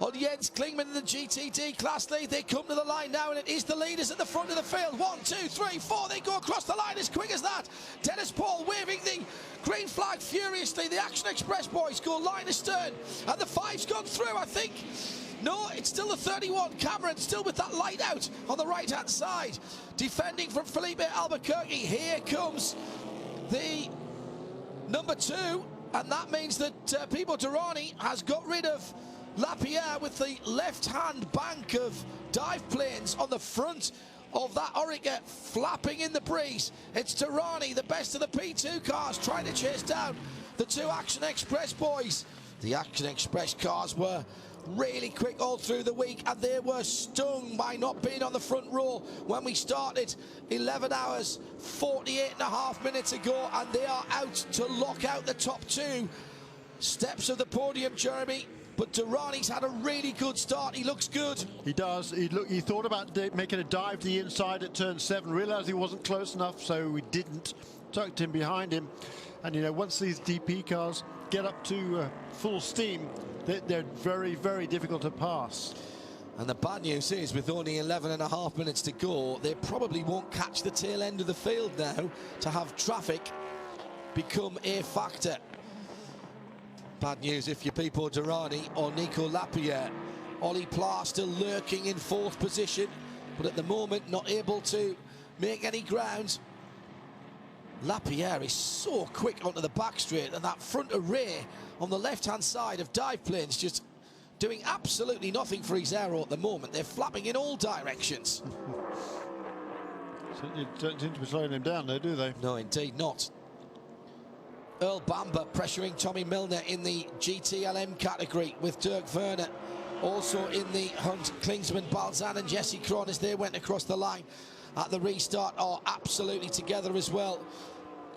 on Jens Klingman in the GTD class lead. They come to the line now, and it is the leaders at the front of the field. 1, 2, 3, 4. They go across the line as quick as that. Dennis Paul waving the green flag furiously. The Action Express boys go line astern, and the 5's gone through, I think. No, it's still the 31. Cameron still with that light out on the right-hand side. Defending from Felipe Albuquerque. Here comes the number 2, and that means that Pipo Derani has got rid of Lapierre with the left-hand bank of dive planes on the front of that Orica flapping in the breeze. It's Derani, the best of the P2 cars, trying to chase down the 2 Action Express boys. The Action Express cars were really quick all through the week, and they were stung by not being on the front row when we started 11 hours 48 and a half minutes ago, and they are out to lock out the top 2 steps of the podium, Jeremy. But Durrani's had a really good start. He looks good. He does. He thought about making a dive to the inside at turn 7, realized he wasn't close enough, so he didn't. Tucked him behind him, and you know, once these DP cars get up to full steam, they're very, very difficult to pass. And the bad news is, with only 11 and a half minutes to go, they probably won't catch the tail end of the field now to have traffic become a factor. Bad news if you're Pipo Derani or Nico Lapierre. Ollie Pla still lurking in 4th position, but at the moment not able to make any ground. Lapierre is so quick onto the back straight, and that front array on the left-hand side of dive planes just doing absolutely nothing for his aero at the moment. They're flapping in all directions. So you don't seem to be slowing him down, though, do they? No, indeed not. Earl Bamber pressuring Tommy Milner in the GTLM category, with Dirk Werner also in the hunt. Klingsman, Balzan and Jesse Cron, as they went across the line at the restart, are absolutely together as well.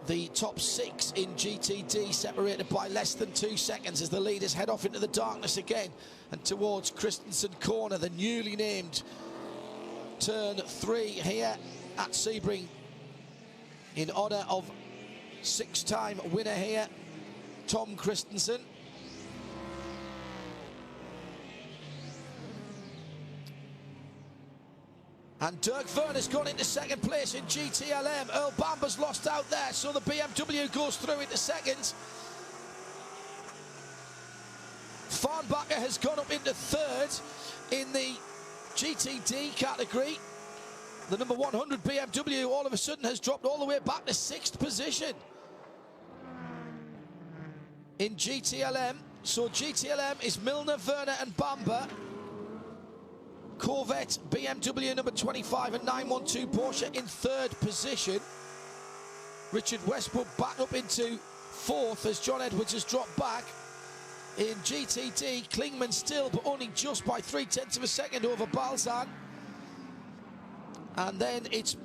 The top 6 in GTD separated by less than 2 seconds as the leaders head off into the darkness again and towards Christensen Corner, the newly named turn 3 here at Sebring, in honour of 6-time winner here, Tom Christensen. And Dirk Werner's gone into 2nd place in GTLM. Earl Bamber's lost out there, so the BMW goes through into 2nd. Farnbacher has gone up into 3rd in the GTD category. The number 100 BMW all of a sudden has dropped all the way back to 6th position in GTLM. So GTLM is Milner, Werner and Bamber. Corvette, BMW number 25 and 912 Porsche in 3rd position. Richard Westbrook back up into 4th as John Edwards has dropped back. In GTD, Klingman still, but only just by 0.3 of a second over Balzan. And then it's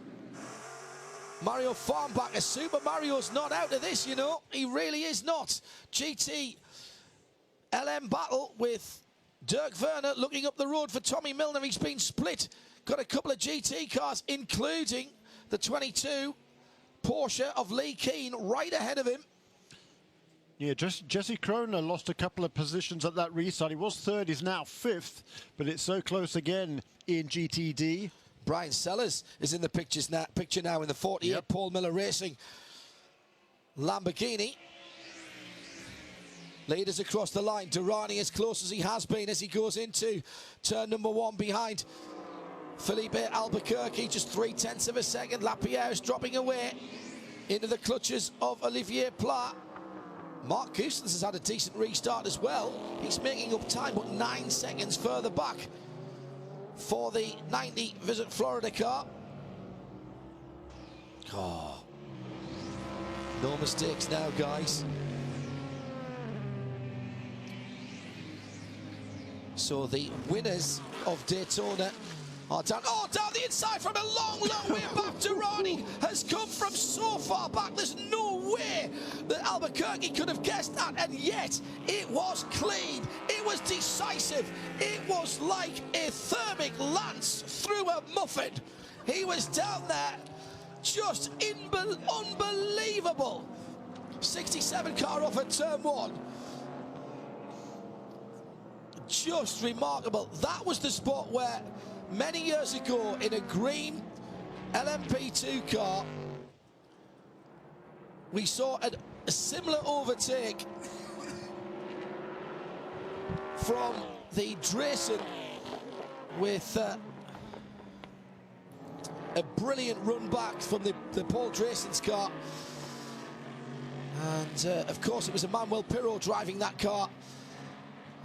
Mario Farnbacher. Super Mario's not out of this, you know. He really is not. GT LM battle with Dirk Werner looking up the road for Tommy Milner. He's been split. Got a couple of GT cars, including the 22 Porsche of Lee Keane, right ahead of him. Yeah, Jesse Kroner lost a couple of positions at that restart. He was 3rd, he's now 5th, but it's so close again in GTD. Brian Sellers is in the picture now in the 48 Yep. Paul Miller Racing Lamborghini. Leaders across the line. Derani as close as he has been as he goes into turn number 1 behind Felipe Albuquerque. Just 0.3 of a second. Lapierre is dropping away into the clutches of Olivier Pla. Mark Coustens has had a decent restart as well. He's making up time, but 9 seconds further back for the 90 Visit Florida car. Oh, no mistakes now, guys. So the winners of Daytona are down. Oh, down the inside from a long, long way back. Derani has come from so far back. There's no way that Albuquerque could have guessed that, and yet it was clean. It was decisive. It was like a thermic lance through a muffin. He was down there, just unbelievable. 67 car off at turn 1. just remarkable. That was the spot where many years ago in a green LMP2 car we saw a similar overtake from the Drayson with a brilliant run back from the Paul Drayson's car. And of course it was Emmanuel Pirot driving that car.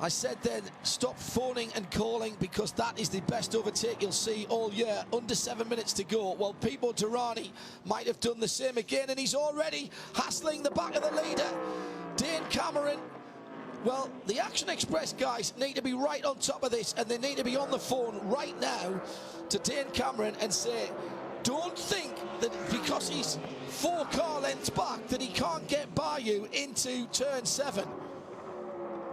I said then, stop phoning and calling, because that is the best overtake you'll see all year. Under 7 minutes to go. Well, Pipo Derani might have done the same again, and he's already hassling the back of the leader, Dane Cameron. Well, the Action Express guys need to be right on top of this, and they need to be on the phone right now to Dane Cameron and say, don't think that because he's 4 car lengths back that he can't get by you into turn 7.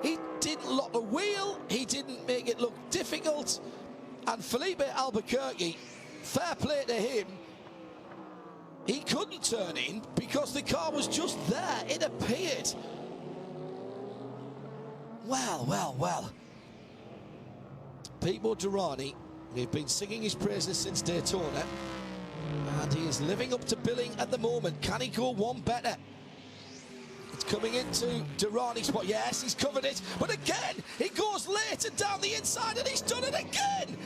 He didn't lock a wheel, he didn't make it look difficult, and Felipe Albuquerque, fair play to him, he couldn't turn in because the car was just there. It appeared. Well, well, well. Pipo Derani, we've been singing his praises since Daytona, and he is living up to billing at the moment. Can he go one better? It's coming into Derani's spot. Yes, he's covered it, but again, he goes late and down the inside, and he's done it again.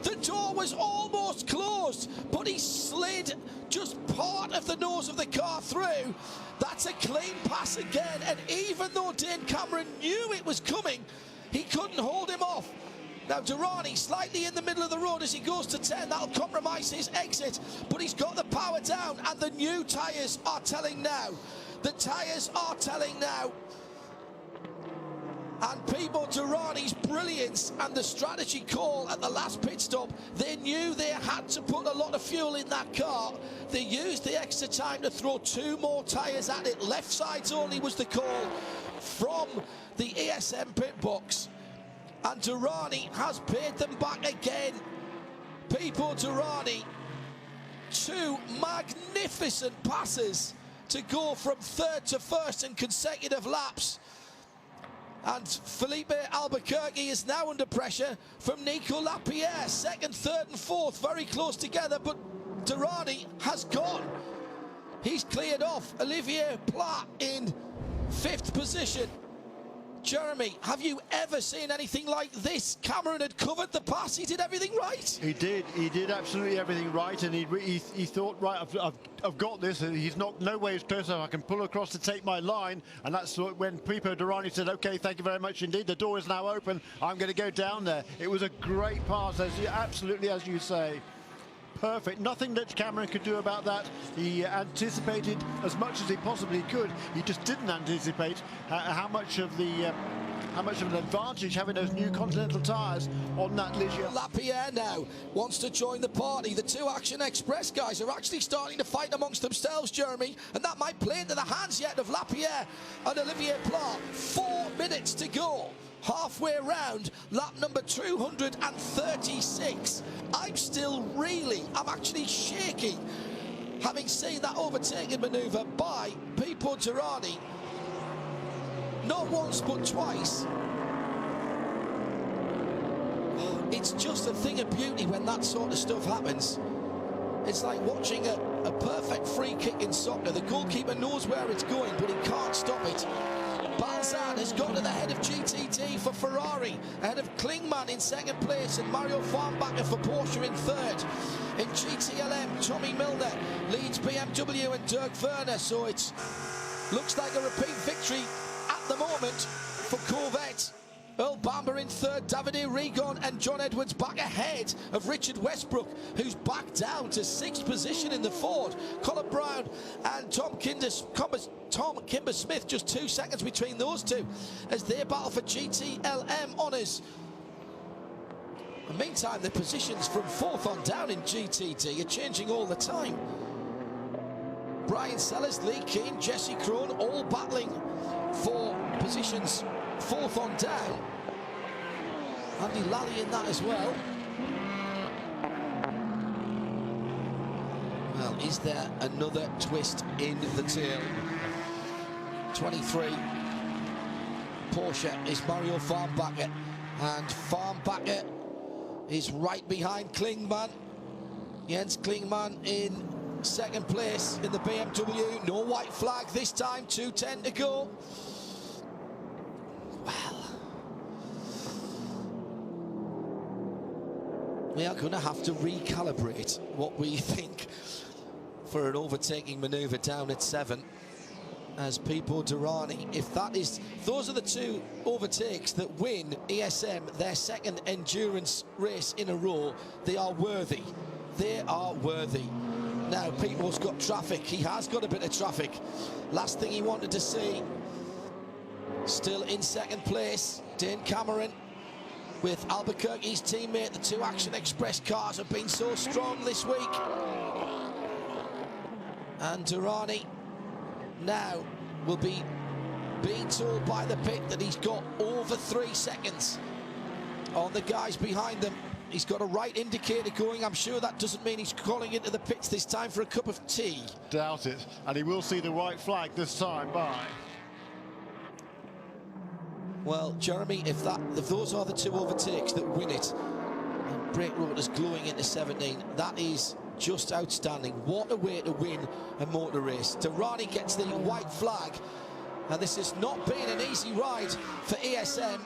The door was almost closed, but he slid just part of the nose of the car through. That's a clean pass again, and even though Dane Cameron knew it was coming, he couldn't hold him off. Now Derani slightly in the middle of the road as he goes to 10. That'll compromise his exit, but he's got the power down, and the new tyres are telling now. The tyres are telling now. And Pipo Derani's brilliance and the strategy call at the last pit stop, they knew they had to put a lot of fuel in that car. They used the extra time to throw 2 more tyres at it. Left sides only was the call from the ASM pit box. And Derani has paid them back again. Pipo Derani, 2 magnificent passes to go from 3rd to 1st in consecutive laps. And Felipe Albuquerque is now under pressure from Nico Lapierre. 2nd, 3rd and 4th very close together, but Derani has gone. He's cleared off Olivier Plat in 5th position. Jeremy, have you ever seen anything like this? Cameron had covered the pass, he did everything right. He did absolutely everything right, and he thought, right, I've got this. He's not no way as close as I can pull across to take my line, and that's when Pipo Derani said, okay, thank you very much indeed, the door is now open, I'm going to go down there. It was a great pass, absolutely as you say. Perfect. Nothing that Cameron could do about that. He anticipated as much as he possibly could. He just didn't anticipate how much of an advantage having those new Continental tyres on that Ligier. Lapierre now wants to join the party. The 2 Action Express guys are actually starting to fight amongst themselves, Jeremy, and that might play into the hands yet of Lapierre and Olivier Plat. 4 minutes to go. Halfway round lap number 236. I'm actually shaking, having seen that overtaking manoeuvre by Pipo Derani. Not once, but twice. It's just a thing of beauty when that sort of stuff happens. It's like watching a perfect free kick in soccer. The goalkeeper knows where it's going, but he can't stop it. Balzan has gone to the head of GTD for Ferrari, ahead of Klingman in 2nd place and Mario Farnbacher for Porsche in 3rd. In GTLM, Tommy Milner leads BMW and Dirk Werner, so it looks like a repeat victory at the moment for Corvette. Earl Bamber in 3rd, Davide Rigon and John Edwards back ahead of Richard Westbrook, who's back down to 6th position in the Ford. Colin Brown and Tom Kimber-Smith, just 2 seconds between those two as they battle for GTLM honours. In the meantime, the positions from 4th on down in GTD are changing all the time. Brian Sellers, Lee Keane, Jesse Krohn all battling for positions 4th on down. Andy Lally in that as well. Well, is there another twist in the tail? 23. Porsche is Mario Farnbacher. And Farnbacher is right behind Klingman. Jens Klingman in second place in the BMW. No white flag this time, 2:10 to go. Well, we are going to have to recalibrate what we think for an overtaking manoeuvre down at 7. As Pipo Derani, if those are the 2 overtakes that win ESM their second endurance race in a row, they are worthy. They are worthy. Now, Pipo's got traffic. He has got a bit of traffic. Last thing he wanted to see. Still in second place, Dane Cameron with Albuquerque's teammate. The 2 Action Express cars have been so strong this week. And Derani now will be being told by the pit that he's got over 3 seconds on the guys behind them. He's got a right indicator going. I'm sure that doesn't mean he's calling into the pits this time for a cup of tea. Doubt it. And he will see the white flag this time by. Well, Jeremy, if those are the 2 overtakes that win it, and brake rotors glowing into 17, that is just outstanding. What a way to win a motor race. Derani gets the white flag, and this has not been an easy ride for ESM.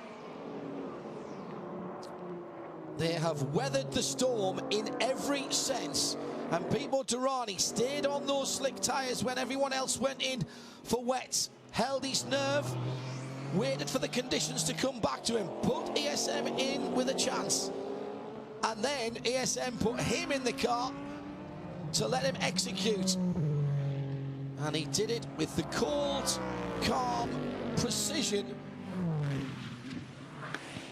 They have weathered the storm in every sense, and Pipo Derani stayed on those slick tyres when everyone else went in for wets, held his nerve, waited for the conditions to come back to him, put ESM in with a chance, and then ESM put him in the car to let him execute, and he did it with the cold, calm precision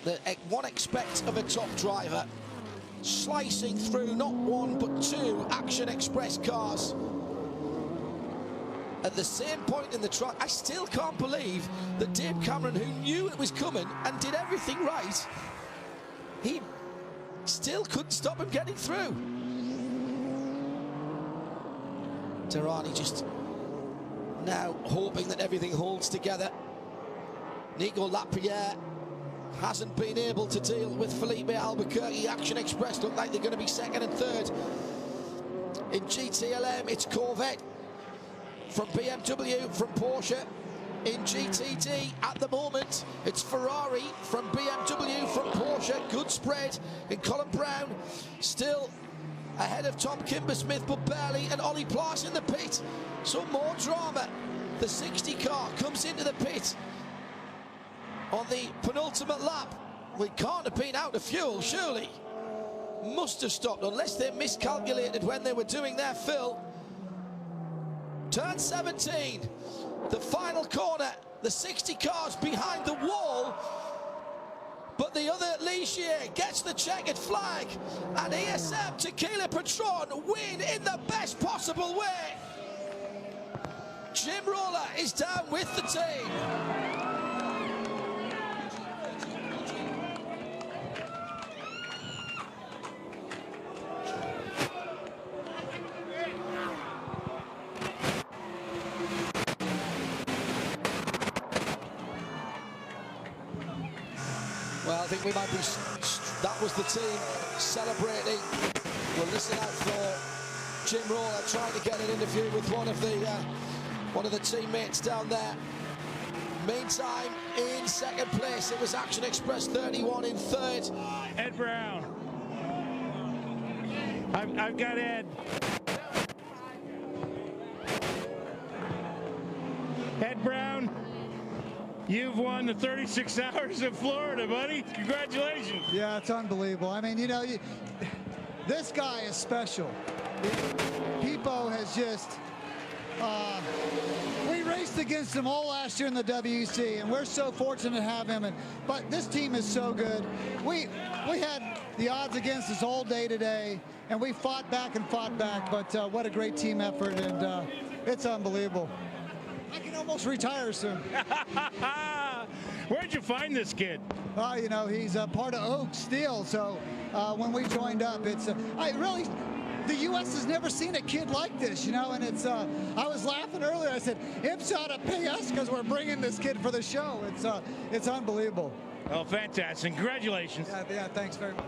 that one expects of a top driver, slicing through not 1 but 2 Action Express cars at the same point in the track. I still can't believe that Dave Cameron, who knew it was coming and did everything right, he still couldn't stop him getting through. Derani just now hoping that everything holds together. Nico Lapierre hasn't been able to deal with Felipe Albuquerque. Action Express look like they're going to be second and third. In GTLM, it's Corvette from BMW, from Porsche. In GTD, at the moment, it's Ferrari from BMW, from Porsche. Good spread in Colin Brown, still ahead of Tom Kimber-Smith, but barely, and Ollie Plas in the pit. So more drama. The 60 car comes into the pit on the penultimate lap. We can't have been out of fuel, surely. Must have stopped, unless they miscalculated when they were doing their fill. Turn 17, the final corner, the 60 cars behind the wall, but the other Ligier gets the checkered flag, and ESM Tequila Patron win in the best possible way. Jim Roller is down with the team. Well, I think we might be, that was the team celebrating. We'll listen out for Jim Roller trying to get an interview with one of the teammates down there. Meantime, in second place, it was Action Express 31 in third. Ed Brown. I've got Ed. Ed Brown, you've won the 36 Hours of Florida, buddy. Congratulations. Yeah, it's unbelievable. I mean, you know, this guy is special. Pipo has just... we raced against him all last year in the WEC, and we're so fortunate to have him. But this team is so good. We had the odds against us all day today, and we fought back and fought back. But what a great team effort, and it's unbelievable. I can almost retire soon. Where'd you find this kid? You know, he's part of Oak Steel. So when we joined up, it's the U.S. has never seen a kid like this, you know, and it's, I was laughing earlier. I said, IMSA ought to pay us because we're bringing this kid for the show. It's unbelievable. Oh, fantastic. Congratulations. Yeah, thanks very much.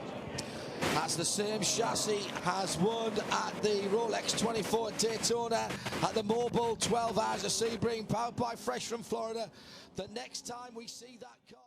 That's the same chassis has won at the Rolex 24 Daytona, at the Mobile 12 Hours of Sebring, powered by Fresh from Florida. The next time we see that car...